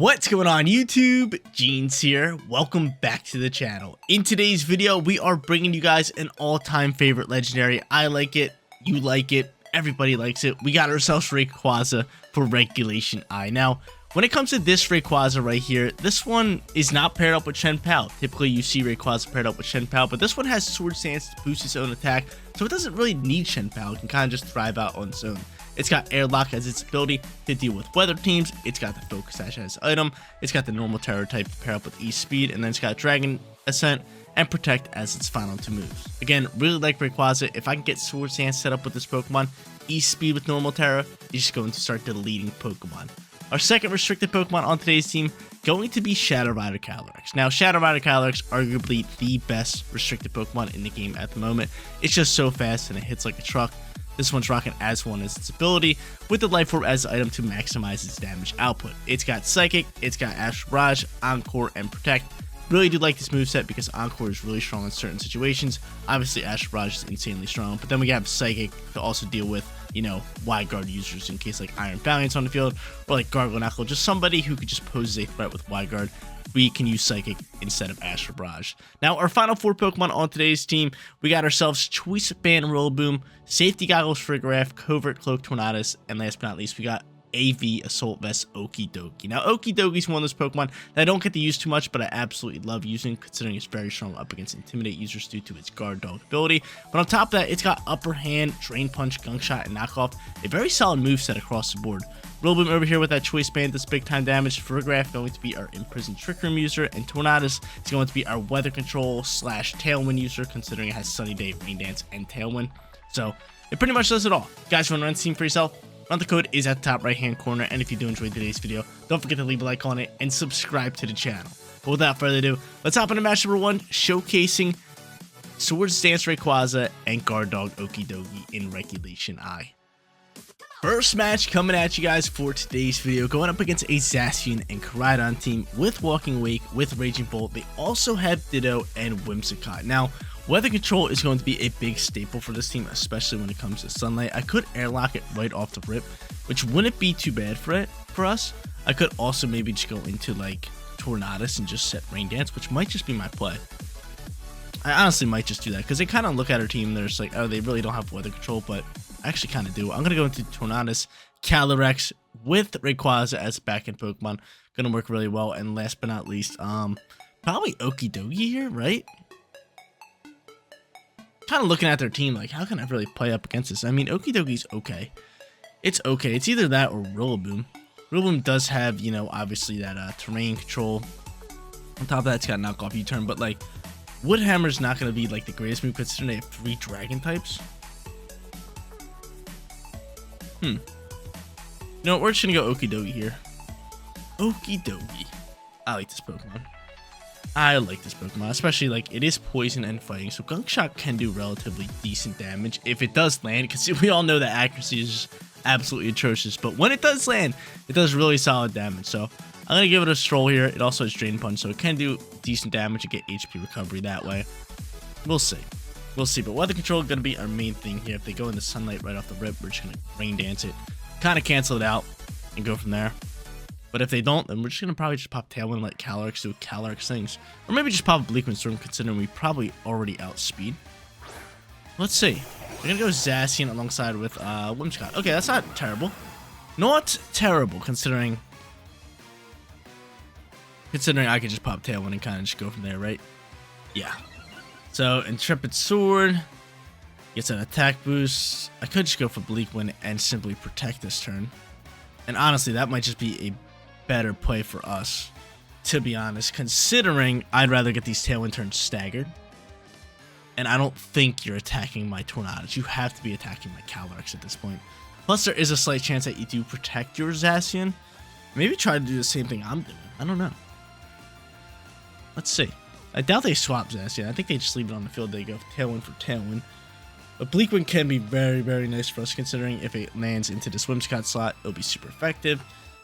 What's going on YouTube? Jeans here. Welcome back to the channel. In today's video, we are bringing you guys an all-time favorite legendary. I like it, you like it, everybody likes it. We got ourselves Rayquaza for Regulation I. Now, when it comes to this Rayquaza right here, this one is not paired up with Shenpao. Typically, you see Rayquaza paired up with Shenpao, but this one has Sword Stance to boost its own attack, so it doesn't really need Shenpao. It can kind of just thrive out on its own. It's got Airlock as its ability to deal with weather teams. It's got the Focus Sash as its item. It's got the normal terror type to pair up with E-Speed, and then it's got Dragon Ascent and Protect as its final two moves. Again, really like Rayquaza. If I can get Sword Stance set up with this Pokemon, E-Speed with normal terror, you're just going to start deleting Pokemon. Our second restricted Pokemon on today's team going to be Shadow Rider Calyrex. Now, Shadow Rider Calyrex, arguably the best restricted Pokemon in the game at the moment. It's just so fast and it hits like a truck. This one's rocking as one as its ability, with the Life Orb as the item to maximize its damage output. It's got Psychic, it's got Astral Barrage, Encore, and Protect. Really do like this moveset because Encore is really strong in certain situations. Obviously, Astral Barrage is insanely strong, but then we have Psychic to also deal with, you know, wide guard users in case like Iron Valiant's on the field, or like Gargle Knuckle, just somebody who could just pose a threat with wide guard. We can use Psychic instead of Astral Barrage. Now, our final four Pokemon on today's team, we got ourselves Choice Band Rillaboom, Safety Goggles Frigoraph, Covert Cloak Tornadus, and last but not least, we got AV Assault Vest OKIDOGI. Now, OKIDOGI is one of those Pokemon that I don't get to use too much, but I absolutely love using, considering it's very strong up against Intimidate users due to its Guard Dog ability. But on top of that, it's got Upper Hand, Drain Punch, Gunk Shot, and Knockoff. A very solid moveset across the board. Rillaboom over here with that Choice Band does big time damage. Frigoraph going to be our Imprisoned Trick Room user, and Tornadus is going to be our Weather Control / Tailwind user, considering it has Sunny Day, Rain Dance, and Tailwind. So it pretty much does it all. Guys, if you want to run the team for yourself, run the code is at the top right hand corner, and if you do enjoy today's video, don't forget to leave a like on it and subscribe to the channel. But without further ado, let's hop into match number 1, showcasing Sword Stance Rayquaza and Guard Dog OKIDOGI in Regulation I. First match coming at you guys for today's video, going up against a Zacian and Koraidon team with Walking Wake, with Raging Bolt. They also have Ditto and Whimsicott. Now, Weather Control is going to be a big staple for this team, especially when it comes to Sunlight. I could Airlock it right off the rip, which wouldn't be too bad for us. I could also maybe just go into like Tornadus and just set Rain Dance, which might just be my play. I honestly might just do that because they kind of look at our team and they're just like, oh, they really don't have Weather Control, but I actually kind of do. I'm going to go into Tornadus Calyrex with Rayquaza as a back-end Pokemon. Going to work really well. And last but not least, probably OKIDOGI here, right? Kind of looking at their team like, how can I really play up against this? I mean, OKIDOGI's okay. It's okay. It's either that or Rillaboom. Rillaboom does have, you know, obviously that terrain control. On top of that, it's got knockoff U-turn, but like, Wood Hammer's not going to be like the greatest move considering they have 3 dragon types. You know what, we're just going to go OKIDOGI here. OKIDOGI. I like this Pokemon. I like this Pokemon, especially like it is poison and fighting, so Gunk Shot can do relatively decent damage if it does land, because we all know that accuracy is just absolutely atrocious, but when it does land, it does really solid damage. So I'm going to give it a stroll here. It also has Drain Punch, so it can do decent damage and get HP recovery that way. We'll see. We'll see, but Weather Control is going to be our main thing here. If they go into Sunlight right off the rip, we're just going to Rain Dance it, kind of cancel it out, and go from there. But if they don't, then we're just going to probably just pop Tailwind and let Calyrex do Calyrex things. Or maybe just pop Bleak Wind Storm, considering we probably already outspeed. Let's see. We're going to go Zacian alongside with Whimsicott. Okay, that's not terrible. Not terrible, considering I could just pop Tailwind and kind of just go from there, right? Yeah. So, Intrepid Sword gets an attack boost. I could just go for Bleak Wind and simply protect this turn. And honestly, that might just be a better play for us, to be honest, considering I'd rather get these Tailwind turns staggered. And I don't think you're attacking my Tornadus. You have to be attacking my Calyrex at this point. Plus, there is a slight chance that you do protect your Zacian. Maybe try to do the same thing I'm doing. I don't know. Let's see. I doubt they swap Zacian. I think they just leave it on the field. They go Tailwind for Tailwind. But Bleak Wind can be very, very nice for us, considering if it lands into this Whimsicott slot, it'll be super effective.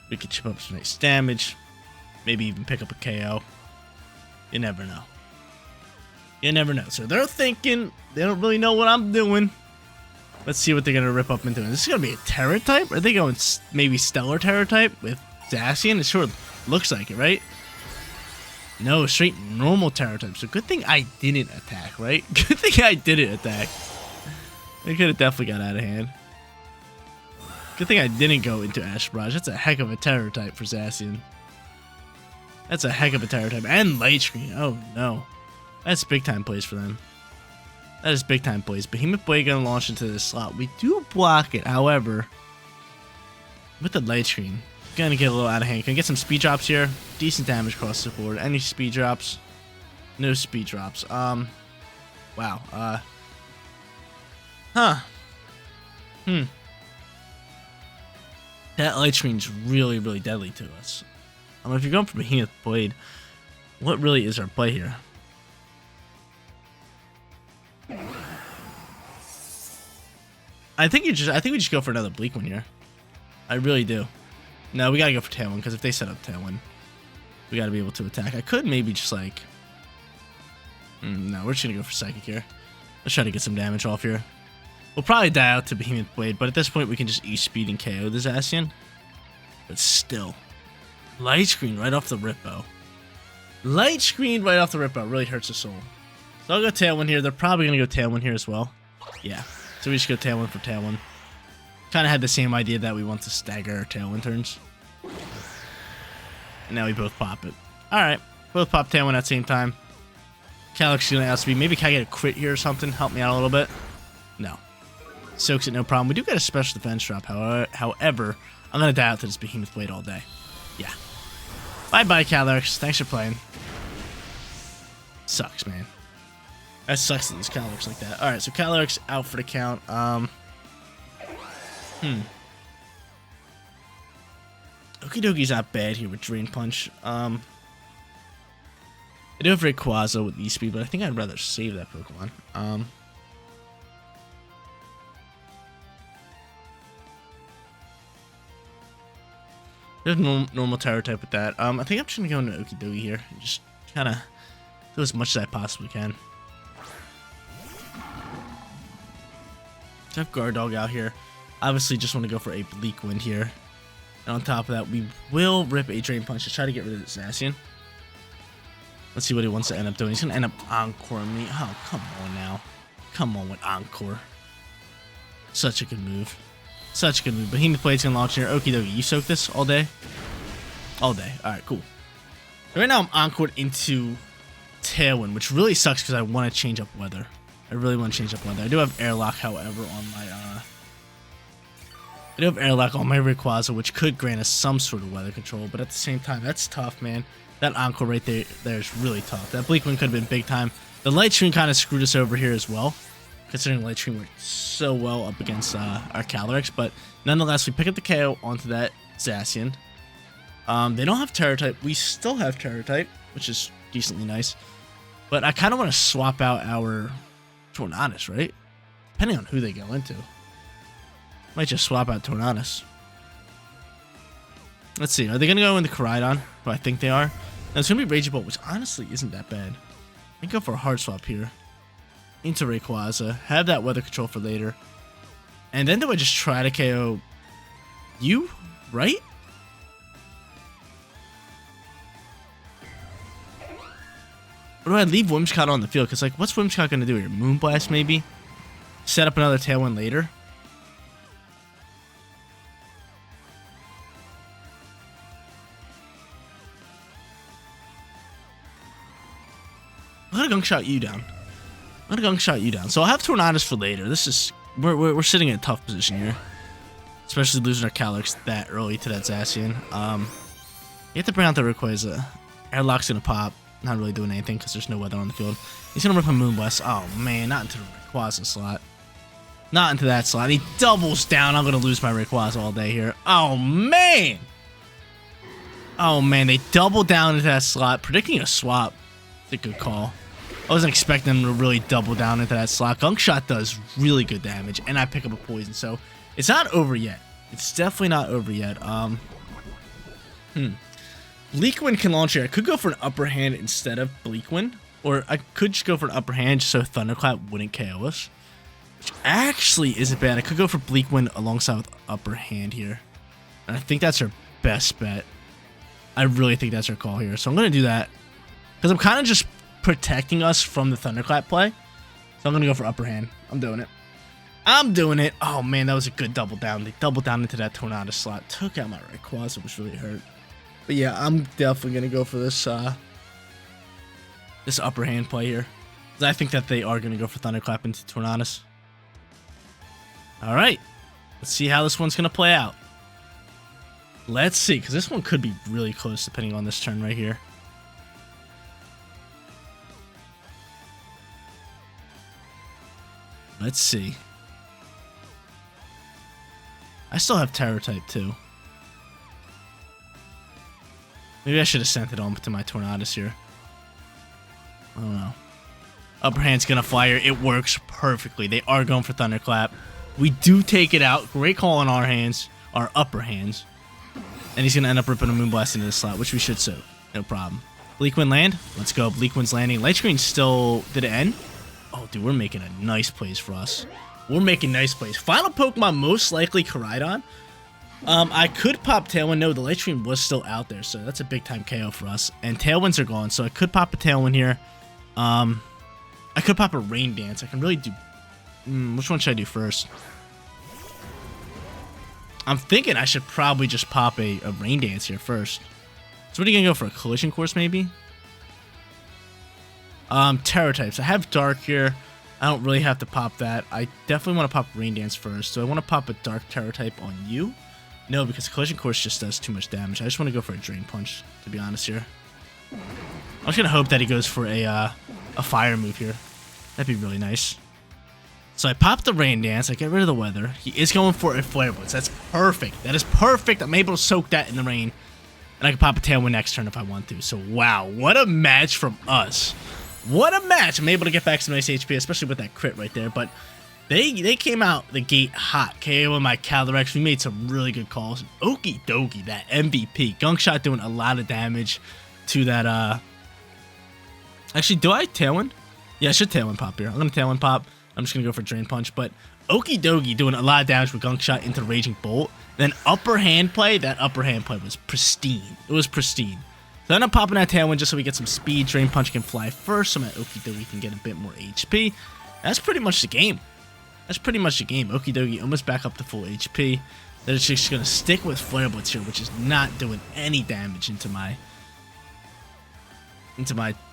We could chip up some nice damage. Maybe even pick up a KO. You never know. You never know. So they're thinking. They don't really know what I'm doing. Let's see what they're going to rip up into. This is going to be a Terra type? Are they going maybe Stellar Terra type with Zacian? Sure, Looks like it, right? No, straight normal Terror type. So good thing I didn't attack, right? Good thing I didn't attack. It could have definitely got out of hand. Good thing I didn't go into Ash Barrage. That's a heck of a Terror type for Zacian. That's a heck of a Terror type. And Light Screen. Oh, no. That's big time plays for them. That is big time plays. Behemoth Blade gonna launch into this slot. We do block it, however, with the Light Screen, gonna get a little out of hand. Can I get some speed drops here? Decent damage across the board. Any speed drops? No speed drops. Wow. That Light Screen's really, really deadly to us. If you're going for Behemoth Blade, what really is our play here? I think we just go for another Bleak one here. I really do. No, we gotta go for Tailwind, because if they set up Tailwind, we gotta be able to attack. I could maybe just like... no, we're just gonna go for Psychic here. Let's try to get some damage off here. We'll probably die out to Behemoth Blade, but at this point we can just E-Speed and KO the Zacian. But still. Light Screen right off the Rippo. Light Screen right off the Rippo really hurts the soul. So I'll go Tailwind here. They're probably gonna go Tailwind here as well. Yeah. So we just go Tailwind for Tailwind. Kind of had the same idea that we want to stagger our Tailwind turns. And now we both pop it. Alright. Both pop Tailwind at the same time. Calyx is going to outspeed. Maybe can I get a crit here or something? Help me out a little bit. No. Soaks it, no problem. We do get a special defense drop, however, I'm going to die out to this Behemoth Blade all day. Yeah. Bye-bye, Calyx. Thanks for playing. Sucks, man. That sucks that this Calyx like that. Alright, so Calyx out for the count. Okidogi's not bad here with Drain Punch. I do have Rayquaza with E-Speed, but I think I'd rather save that Pokemon. There's normal Terror type with that. I think I'm just going to go into Okidogi here. And just kind of do as much as I possibly can. So I have Guard Dog out here. Obviously, just want to go for a Bleak Wind here. And on top of that, we will rip a Drain Punch to try to get rid of this Zacian. Let's see what he wants to end up doing. He's going to end up Encoring me. Oh, come on now. Come on with Encore. Such a good move. Such a good move. Behemoth Blade's going to launch here. Okidogi, you soak this all day? All day. Alright, cool. Right now, I'm Encored into Tailwind, which really sucks because I want to change up weather. I really want to change up weather. I do have Airlock, however, on my... I do have Airlock on my Rayquaza, which could grant us some sort of weather control, but at the same time, that's tough, man. That Encore right there is really tough. That Bleak Wind could have been big time. The Light Screen kind of screwed us over here as well, considering Light Screen worked so well up against our Calyrex, but nonetheless, we pick up the KO onto that Zacian. They don't have Terror type. We still have Terror type, which is decently nice, but I kind of want to swap out our Tornadus, right? Depending on who they go into. Might just swap out Tornadus. Let's see. Are they going to go into Koraidon? Who I think they are. Now, it's going to be Raging Bolt, which honestly isn't that bad. I can go for a hard swap here. Into Rayquaza. Have that weather control for later. And then do I just try to KO you? Right? Or do I leave Whimsicott on the field? Because, like, what's Whimsicott going to do here? Moonblast, maybe? Set up another Tailwind later? I'm gonna Gunk Shot you down. So I'll have Tornadus for later. This is we're sitting in a tough position here, especially losing our Calyrex that early to that Zacian. You have to bring out the Rayquaza. Airlock's gonna pop. Not really doing anything because there's no weather on the field. He's gonna rip a Moonblast. Oh man, not into the Rayquaza slot. Not into that slot. He doubles down. I'm gonna lose my Rayquaza all day here. Oh man. Oh man, they double down into that slot. Predicting a swap. It's a good call. I wasn't expecting them to really double down into that slot. Gunk Shot does really good damage, and I pick up a poison, so it's not over yet. It's definitely not over yet. Bleak Wind can launch here. I could go for an upper hand instead of Bleak Wind, or I could just go for an upper hand just so Thunderclap wouldn't KO us, which actually isn't bad. I could go for Bleak Wind alongside with upper hand here, and I think that's our best bet. I really think that's our call here. So I'm going to do that because I'm kind of just protecting us from the Thunderclap play. So I'm going to go for upper hand. I'm doing it. I'm doing it. Oh, man, that was a good double down. They doubled down into that Tornado slot. Took out my Rayquaza, which really hurt. But yeah, I'm definitely going to go for this this upper hand play here. Because I think that they are going to go for Thunderclap into Tornadus. All right. Let's see how this one's going to play out. Let's see, because this one could be really close depending on this turn right here. Let's see. I still have Terror type too. Maybe I should have sent it on to my Tornadus here. I don't know. Upper hand's gonna fire. It works perfectly. They are going for Thunderclap. We do take it out. Great call on our hands, our upper hands. And he's gonna end up ripping a Moonblast into the slot, which we should so. No problem. Bleak Wind land. Let's go. Bleak Wind's landing. Light Screen still did it end? Oh, dude, we're making a nice plays for us. We're making nice plays. Final Pokemon, most likely Koraidon. I could pop Tailwind. No, the Light Screen was still out there, so that's a big time KO for us. And Tailwinds are gone, so I could pop a Tailwind here. I could pop a Rain Dance. I can really do... which one should I do first? I'm thinking I should probably just pop a Rain Dance here first. So what are you going to go for? A Collision Course, maybe? Terror types. I have Dark here. I don't really have to pop that. I definitely want to pop Rain Dance first. So I want to pop a Dark Terror type on you. No, because Collision Course just does too much damage. I just want to go for a Drain Punch, to be honest here. I'm just going to hope that he goes for a Fire move here. That'd be really nice. So I pop the Rain Dance. I get rid of the weather. He is going for a Flare Blitz. That's perfect. That is perfect. I'm able to soak that in the rain. And I can pop a Tailwind next turn if I want to. So, wow. What a match from us. What a match. I'm able to get back some nice HP, especially with that crit right there. But they came out the gate hot. KO my Calyrex. We made some really good calls. OKIDOGI, that MVP. Gunk Shot doing a lot of damage to that. Actually, do I Tailwind? Yeah, I should Tailwind pop here. I'm going to Tailwind pop. I'm just going to go for Drain Punch. But OKIDOGI doing a lot of damage with Gunk Shot into Raging Bolt. Then upper hand play. That upper hand play was pristine. It was pristine. So I end up popping that Tailwind just so we get some speed. Drain Punch can fly first so my OKIDOGI can get a bit more HP. That's pretty much the game. That's pretty much the game. OKIDOGI almost back up to full HP. They're just going to stick with Flare Blitz here, which is not doing any damage into my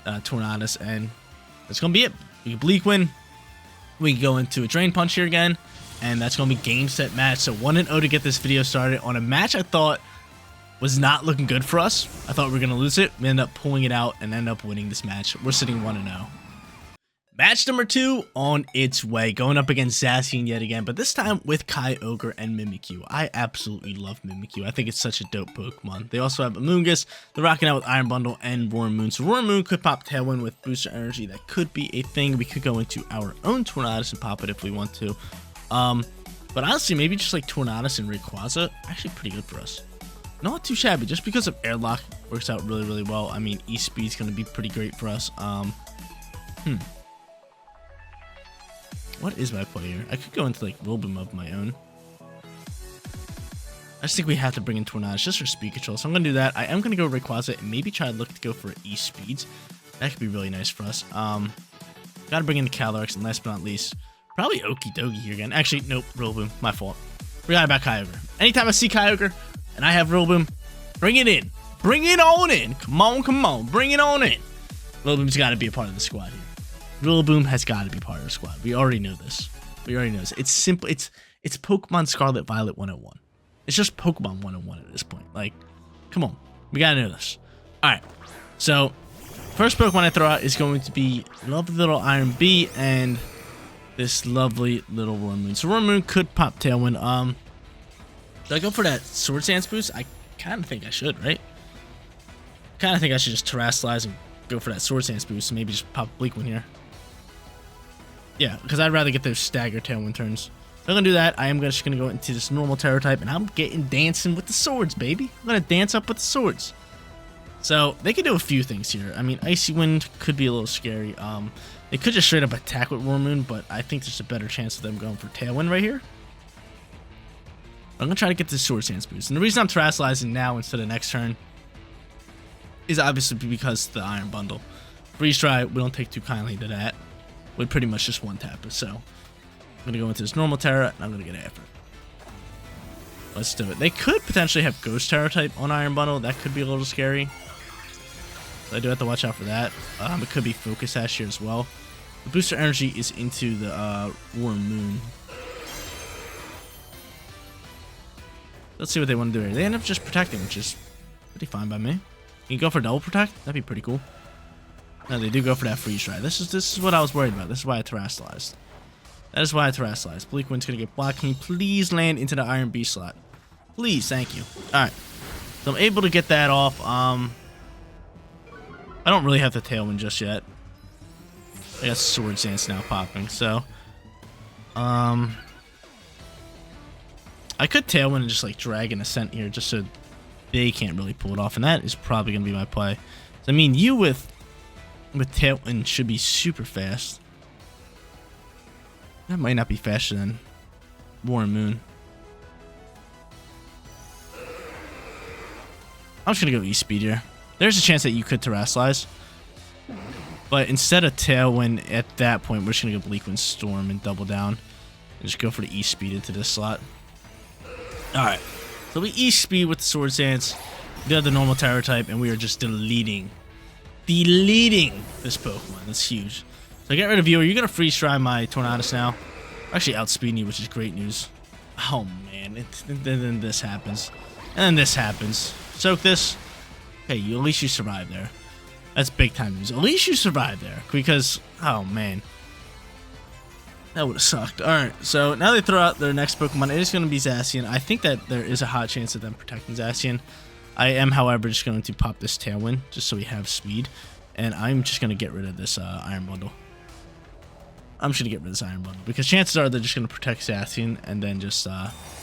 Tornadus. And that's going to be it. We can Bleak Wind. We can go into a Drain Punch here again. And that's going to be game, set, match. So 1-0 to get this video started on a match I thought was not looking good for us. I thought we were going to lose it. We ended up pulling it out and end up winning this match. We're sitting 1-0. Match number 2 on its way. Going up against Zacian yet again, but this time with Kyogre and Mimikyu. I absolutely love Mimikyu. I think it's such a dope Pokemon. They also have Amoonguss. They're rocking out with Iron Bundle and Roaring Moon. So Roaring Moon could pop Tailwind with Booster Energy. That could be a thing. We could go into our own Tornadus and pop it if we want to. But honestly, maybe just like Tornadus and Rayquaza, actually pretty good for us. Not too shabby, just because of Airlock works out really, really well. I mean, E-Speed's going to be pretty great for us. What is my play here? I could go into like Rillaboom of my own. I just think we have to bring in Tornadus just for speed control. So I'm going to do that. I am going to go Rayquaza and maybe try to look to go for E-Speeds. That could be really nice for us. Got to bring in the Calyrex, and last but not least, probably OKIDOGI here again. Actually, nope, Rillaboom. My fault. Forgot about Kyogre. Anytime I see Kyogre and I have Rillaboom, bring it in. Bring it on in. Come on, come on. Bring it on in. Rillaboom's got to be a part of the squad here. Rillaboom has got to be part of the squad. We already know this. We already know this. It's simple. It's Pokemon Scarlet Violet 101. It's just Pokemon 101 at this point. Like, come on. We got to know this. All right. So, first Pokemon I throw out is going to be lovely little Iron Bee and this lovely little Roaring Moon. So Roaring Moon could pop Tailwind. Should I go for that Swords Dance boost? I kind of think I should, right? Kind of think I should just Terrasilize and go for that Swords Dance boost. And maybe just pop Bleak Wind here. Yeah, because I'd rather get those stagger Tailwind turns. So I'm going to do that. I am just going to go into this normal Terror type. And I'm getting dancing with the swords, baby. I'm going to dance up with the swords. So they could do a few things here. I mean, Icy Wind could be a little scary. They could just straight up attack with Roaring Moon, but I think there's a better chance of them going for Tailwind right here. I'm going to try to get this Swords Dance boost. And the reason I'm Terrasilizing now instead of next turn is obviously because of the Iron Bundle. Freeze Dry, we don't take too kindly to that. With pretty much just one tap. So I'm gonna go into this normal Terra, and I'm gonna get after it. Let's do it. They could potentially have Ghost Terra type on Iron Bundle. That could be a little scary. So I do have to watch out for that. It could be Focus Sash here as well. The booster energy is into the Warm Moon. Let's see what they want to do here. They end up just protecting, which is pretty fine by me. Can you go for double protect? That'd be pretty cool. No, they do go for that freeze dry. This is what I was worried about. This is why I terrestrialized. That is why I terrestrialized. Bleak Wind's gonna get blocked. Can you please land into the Iron Beast slot? Please, thank you. Alright. So I'm able to get that off. I don't really have the Tailwind just yet. I got Swords Dance now popping, so I could Tailwind and just like drag an Ascent here just so they can't really pull it off, and that is probably gonna be my play. So, I mean, you with Tailwind should be super fast. That might not be faster than Warm Moon. I'm just gonna go E-Speed here. There's a chance that you could terrestrialize, but instead of Tailwind at that point, we're just gonna go Bleak Wind Storm and double down and just go for the E-Speed into this slot. Alright, so we E-Speed with the Swords Dance. We do have the normal Terror type, and we are just deleting this Pokemon. That's huge. So I get rid of you. You're going to freeze dry my Tornadus now. Actually outspeeding you, which is great news. Oh, man. Then this happens. And then this happens. Soak this. Hey, at least you survived there. That's big time news. At least you survived there. Because, oh, man. That would have sucked. Alright, so now they throw out their next Pokemon. It is going to be Zacian. I think that there is a hot chance of them protecting Zacian. I am, however, just going to pop this Tailwind just so we have speed. And I'm just going to get rid of this Iron Bundle. I'm just going to get rid of this Iron Bundle because chances are they're just going to protect Zacian and then just,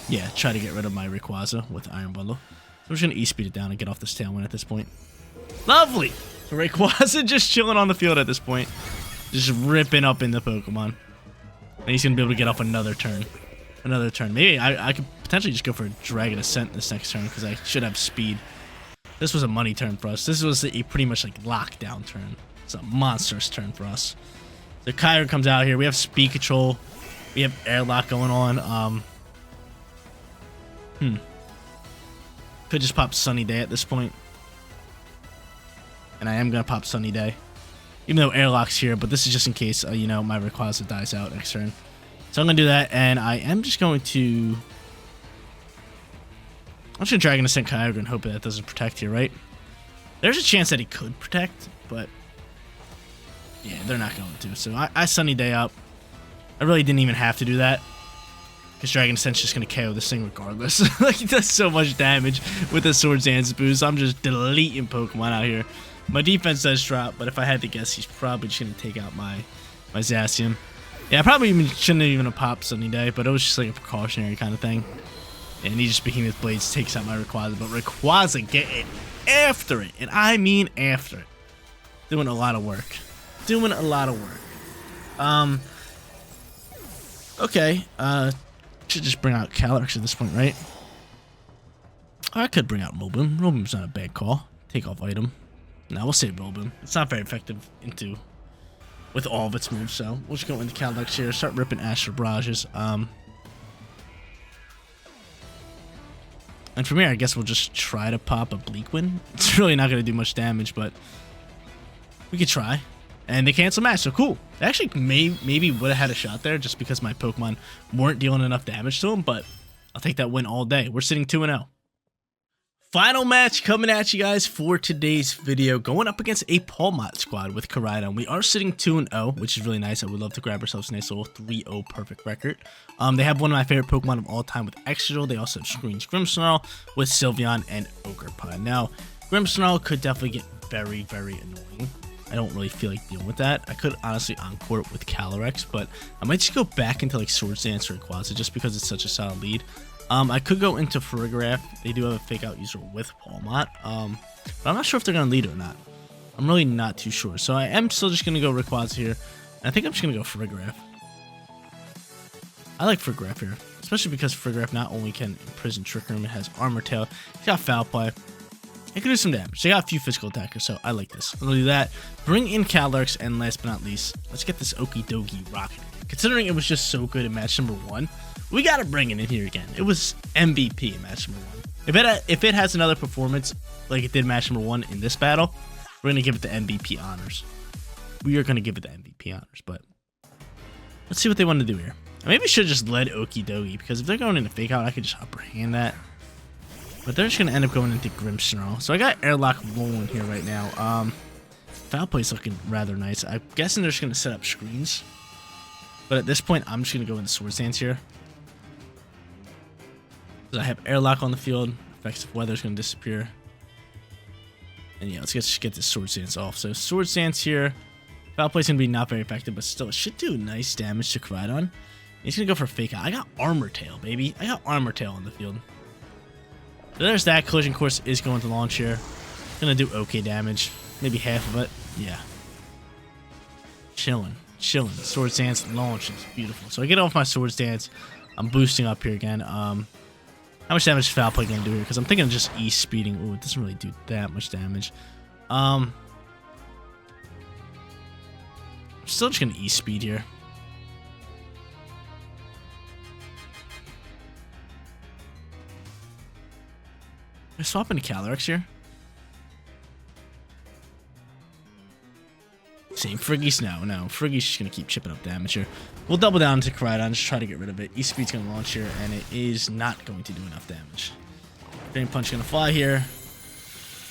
yeah, try to get rid of my Rayquaza with Iron Bundle. So I'm just going to E-Speed it down and get off this Tailwind at this point. Lovely! So Rayquaza just chilling on the field at this point. Just ripping up in the Pokemon. And he's going to be able to get off another turn. Another turn. Maybe I could potentially just go for a Dragon Ascent this next turn because I should have speed. This was a money turn for us. This was a pretty much like lockdown turn. It's a monstrous turn for us. The Kyogre comes out here. We have speed control. We have airlock going on. Could just pop Sunny Day at this point. And I am going to pop Sunny Day. Even though airlock's here, but this is just in case, you know, my Rayquaza dies out next turn. So I'm going to do that, and I am just going to... I'm just going to Dragon Ascent Kyogre and hope that doesn't protect here, right? There's a chance that he could protect, but... yeah, they're not going to. So I Sunny Day up. I really didn't even have to do that. Because Dragon Ascent's just going to KO this thing regardless. Like, he does so much damage with the Swords Dance boost. I'm just deleting Pokemon out here. My defense does drop, but if I had to guess, he's probably just going to take out my Zacian. Yeah, I probably shouldn't even have popped Sunny Day, but it was just like a precautionary kind of thing. And he just Behemoth Blades takes out my Rayquaza, but Rayquaza getting after it, and I mean after it. Doing a lot of work. Doing a lot of work. Okay, should just bring out Calyrex at this point, right? I could bring out Rillaboom. Rillaboom's not a bad call. Take off item. No, we'll save Rillaboom. It's not very effective with all of its moves, so we'll just go into Calyrex here, start ripping Astral Barrages. And from here, I guess we'll just try to pop a Bleak Wind. It's really not going to do much damage, but we could try. And they cancel match, so cool. They actually maybe would have had a shot there just because my Pokemon weren't dealing enough damage to them, but I'll take that win all day. We're sitting 2-0. Final match coming at you guys for today's video, going up against a Pawmot squad with Koraidon. We are sitting 2-0, which is really nice. I would love to grab ourselves a nice little 3-0 perfect record. They have one of my favorite Pokemon of all time with Excadrill. They also have Screen's Grimmsnarl with Sylveon and Ogerpon. Now, Grimmsnarl could definitely get very, very annoying. I don't really feel like dealing with that. I could honestly Encore it with Calyrex, but I might just go back into like Swords Dance or Rayquaza just because it's such a solid lead. I could go into Farigiraf. They do have a fake out user with Pawmot, but I'm not sure if they're going to lead or not. I'm really not too sure. So I am still just going to go Rayquaza here. And I think I'm just going to go Farigiraf. I like Farigiraf here, especially because Farigiraf not only can imprison Trick Room, it has Armor Tail. He's got Foul Play. It can do some damage. They got a few physical attackers, so I like this. We'll do that. Bring in Calyrex, and last but not least, let's get this OKIDOGI rocking. Considering it was just so good in match number 1, we gotta bring it in here again. It was MVP in match number 1. If it has another performance like it did match number 1 in this battle, we're gonna give it the MVP honors. We are gonna give it the MVP honors, but let's see what they want to do here. Maybe I should have just led OKIDOGI, because if they're going into Fake Out, I could just upper hand that. But they're just going to end up going into Grimmsnarl. So I got Airlock rolling here right now. Foul Play's looking rather nice. I'm guessing they're just going to set up screens. But at this point, I'm just going to go into Swords Dance here. Because I have Airlock on the field. Effects of Weather's going to disappear. And yeah, let's just get this Swords Dance off. So Swords Dance here. Foul Play's going to be not very effective, but still, it should do nice damage to Koraidon. He's going to go for Fake Out. I got Armor Tail, baby. I got Armor Tail on the field. So there's that. Collision Course is going to launch here. Gonna do okay damage. Maybe half of it. Yeah. Chilling. Swords Dance launches. Beautiful. So I get off my Swords Dance. I'm boosting up here again. How much damage is Foul Play gonna do here? Because I'm thinking of just E-speeding. Ooh, it doesn't really do that much damage. I'm still just gonna E-speed here. I swap into Calyrex here. Same Friggy's no. Friggy's just gonna keep chipping up damage here. We'll double down into Koraidon, just try to get rid of it. E-Speed's gonna launch here, and it is not going to do enough damage. Drain Punch gonna fly here.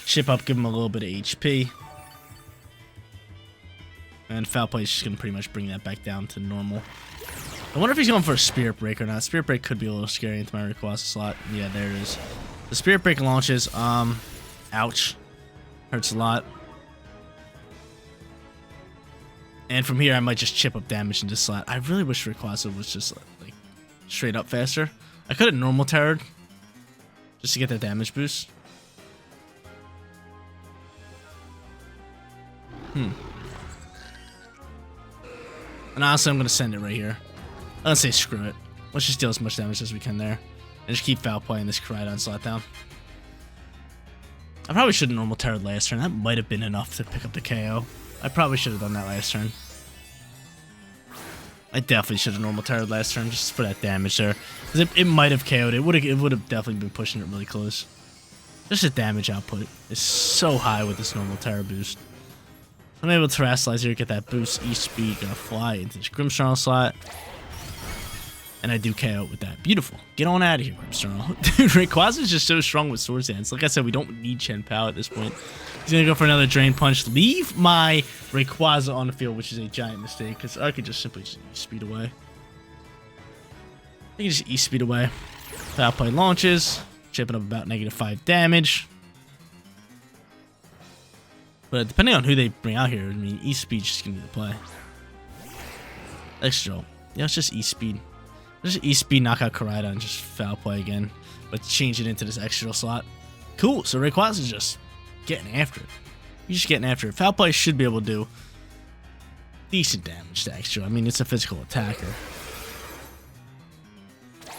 Chip up, give him a little bit of HP. And Foul Play is just gonna pretty much bring that back down to normal. I wonder if he's going for a Spirit Break or not. Spirit Break could be a little scary into my Rayquaza slot. Yeah, there it is. The Spirit Break launches. Ouch. Hurts a lot. And from here, I might just chip up damage into slot. I really wish Rayquaza was just like straight up faster. I could have normal terrored just to get that damage boost. And honestly, I'm going to send it right here. I'm going to say screw it. Let's just deal as much damage as we can there. And just keep Foul Playing this Koraidon slot down. I probably should have normal terrored last turn. That might have been enough to pick up the KO. I probably should have done that last turn. I definitely should have normal terrored last turn just for that damage there. Because it might have KO'd it. It would have definitely been pushing it really close. Just the damage output is so high with this normal terror boost. I'm able to Terrasilize here, get that boost. E-Speed, gonna fly into this Grimmsnarl slot. And I do KO with that. Beautiful. Get on out of here, Grimmsnarl. Dude, Rayquaza is just so strong with Swords Dance. Like I said, we don't need Chen Pao at this point. He's gonna go for another Drain Punch. Leave my Rayquaza on the field, which is a giant mistake, because I could just simply E-Speed away. I can just E-Speed away. Foul Play launches. Chipping up about -5 damage. But depending on who they bring out here, I mean, E-Speed's just gonna be the play. Extra. Yeah, it's just E-Speed. Just E-Speed, knock out Koraidon, and just Foul Play again. But change it into this extra slot. Cool, so Rayquaza's just getting after it. He's just getting after it. Foul Play should be able to do decent damage to extra. I mean, it's a physical attacker.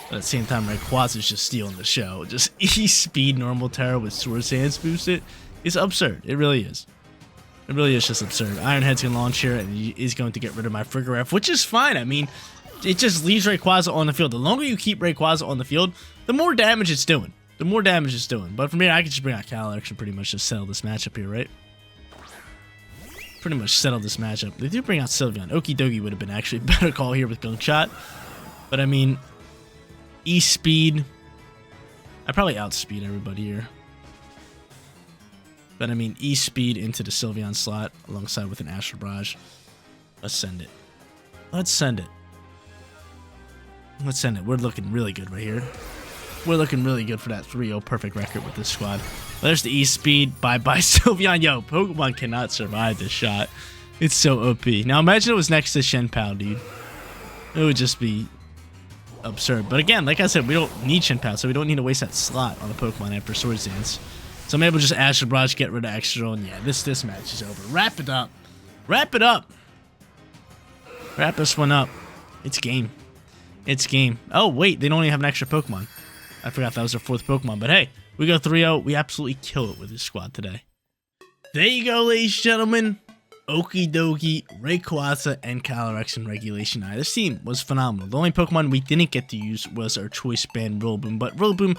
But at the same time, Rayquaza's just stealing the show. Just E-Speed normal terror with Swords Dance boosted. It's absurd. It really is. It really is just absurd. Ironhead's going to launch here, and he is going to get rid of my Frigoref, which is fine. I mean, it just leaves Rayquaza on the field. The longer you keep Rayquaza on the field, the more damage it's doing. The more damage it's doing. But from here, I can just bring out Calyrex and pretty much just settle this matchup here, right? Pretty much settle this matchup. They do bring out Sylveon. OKIDOGI would have been actually a better call here with Gunk Shot. But I mean, E-Speed. I probably outspeed everybody here. But I mean, E-Speed into the Sylveon slot alongside with an Astral Barrage. Let's send it. Let's send it. Let's send it. We're looking really good right here. We're looking really good for that 3-0 perfect record with this squad. There's the E-Speed. Bye-bye, Sylveon. Yo, Pokemon cannot survive this shot. It's so OP. Now, imagine it was next to Chen Pao, dude. It would just be absurd. But again, like I said, we don't need Chen Pao, so we don't need to waste that slot on the Pokemon after Swords Dance. So I'm able to just Astral Barrage, get rid of extra, and yeah, this match is over. Wrap it up. Wrap it up. Wrap this one up. It's game. It's game. Oh, wait, they don't even have an extra Pokemon. I forgot that was their 4th Pokemon, but hey, We go 3-0. We absolutely kill it with this squad today. There you go, ladies and gentlemen. OKIDOGI, Rayquaza, and Calyrex in Regulation I. This team was phenomenal. The only Pokemon we didn't get to use was our choice band Rillaboom, but Rillaboom,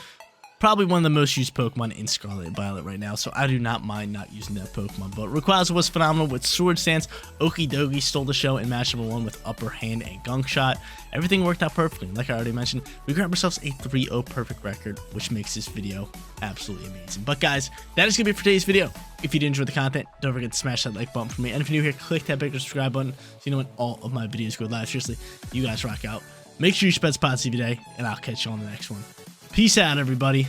probably one of the most used Pokemon in Scarlet and Violet right now, so I do not mind not using that Pokemon. But Rayquaza was phenomenal with Sword Stance. OKIDOGI stole the show in match number 1 with Upper Hand and Gunk Shot. Everything worked out perfectly. Like I already mentioned, we grabbed ourselves a 3-0 perfect record, which makes this video absolutely amazing. But guys, that is going to be it for today's video. If you did enjoy the content, don't forget to smash that like button for me. And if you're new here, click that big subscribe button so you know when all of my videos go live. Seriously, you guys rock out. Make sure you spread positivity today, and I'll catch you on the next one. Peace out, everybody.